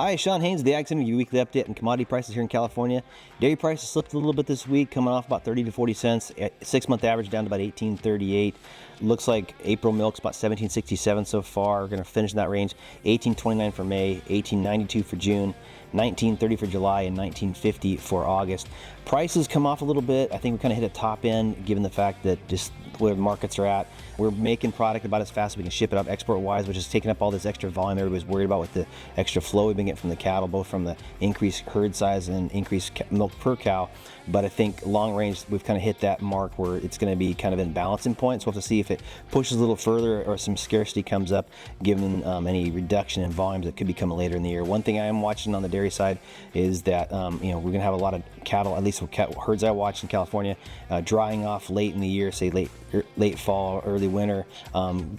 Hi, Sean Haynes, the Ag Center, your weekly update on commodity prices here in California. Dairy prices slipped a little bit this week, coming off about 30 to 40 cents. 6-month average down to about 18.38. Looks like April milk's about 17.67 so far. We're going to finish in that range. 18.29 for May, 18.92 for June, 19.30 for July, and 19.50 for August. Prices come off a little bit. I think we kind of hit a top end, given the fact that just where the markets are at. We're making product about as fast as we can ship it up export-wise, which is taking up all this extra volume everybody's worried about with the extra flow we've been getting from the cattle, both from the increased herd size and increased milk per cow. But I think long range, we've kind of hit that mark where it's going to be kind of in balancing point. So we'll have to see if it pushes a little further or some scarcity comes up, given any reduction in volumes that could be coming later in the year. One thing I am watching on the dairy side is that we're going to have a lot of cattle, at least with herds I watch in California, drying off late in the year, say late fall, early winter,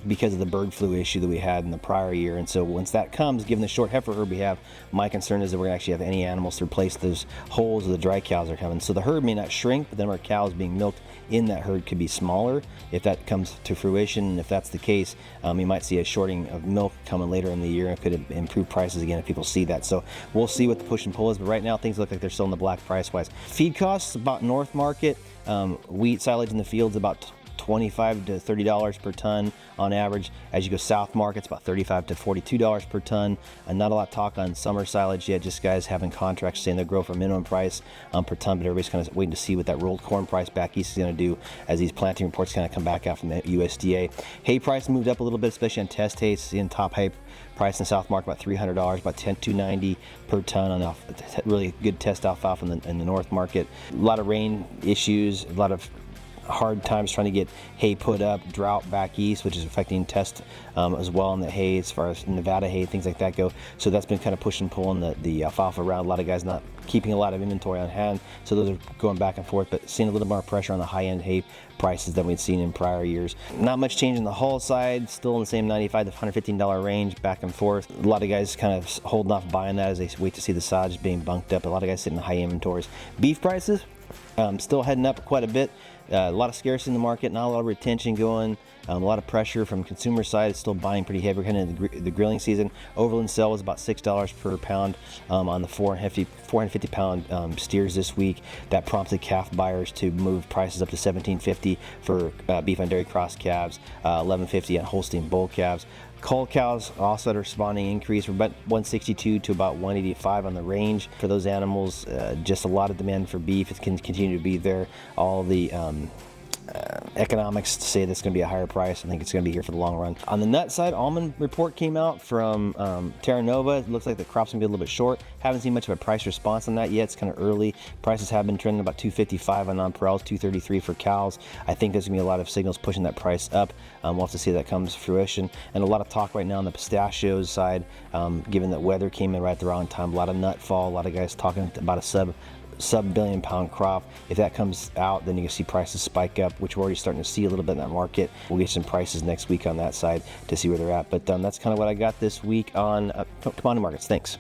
because of the bird flu issue that we had in the prior year. And so once that comes, given the short heifer herd we have, my concern is that we're going to actually have any animals to replace those holes where the dry cows are coming. So the herd may not shrink, but then our cows being milked in that herd could be smaller if that comes to fruition. And if that's the case, you might see a shorting of milk coming later in the year, and could improve prices again if people see that. So we'll see what the push and pull is, but right now things look like they're still in the black price-wise. Feed costs about north market. Wheat silage in the fields about $25 to $30 per ton on average. As you go south markets, about $35 to $42 per ton. And not a lot of talk on summer silage yet, just guys having contracts saying they'll grow for minimum price per ton, but everybody's kind of waiting to see what that rolled corn price back east is going to do as these planting reports kind of come back out from the USDA. Hay price moved up a little bit, especially on test hay. In top hay price in the south market about $300, about $290 per ton on really good test alfalfa in the north market. A lot of rain issues, a lot of hard times trying to get hay put up, drought back east, which is affecting test as well in the hay, as far as Nevada hay, things like that go. So that's been kind of pushing and pulling the alfalfa around. A lot of guys not keeping a lot of inventory on hand, so those are going back and forth, but seeing a little more pressure on the high-end hay prices than we'd seen in prior years. Not much change in the hull side, still in the same $95 to $115 range, back and forth. A lot of guys kind of holding off buying that as they wait to see the silage being bunked up. A lot of guys sitting in high inventories. Beef prices still heading up quite a bit. A lot of scarcity in the market, not a lot of retention going, a lot of pressure from consumer side. It's still buying pretty heavy. We're heading into the grilling season. Overland sale was about $6 per pound on the 450 pound steers this week. That prompted calf buyers to move prices up to $17.50 for beef and dairy cross calves, $11.50 on Holstein bull calves. Cull cows also at a responding increase from about 162 to about 185 on the range for those animals. Just a lot of demand for beef. It can continue to be there. All the economics to say that's going to be a higher price. I think it's going to be here for the long run. On the nut side, almond report came out from Terra Nova. It looks like the crop's going to be a little bit short. Haven't seen much of a price response on that yet. It's kind of early. Prices have been trending about $255 on nonpareils, $233 for cows. I think there's going to be a lot of signals pushing that price up. We'll have to see if that comes to fruition. And a lot of talk right now on the pistachios side, given that weather came in right at the wrong time. A lot of nut fall. A lot of guys talking about a sub-billion pound crop. If that comes out, then you can see prices spike up, which we're already starting to see a little bit in that market. We'll get some prices next week on that side to see where they're at. But that's kind of what I got this week on commodity markets. Thanks.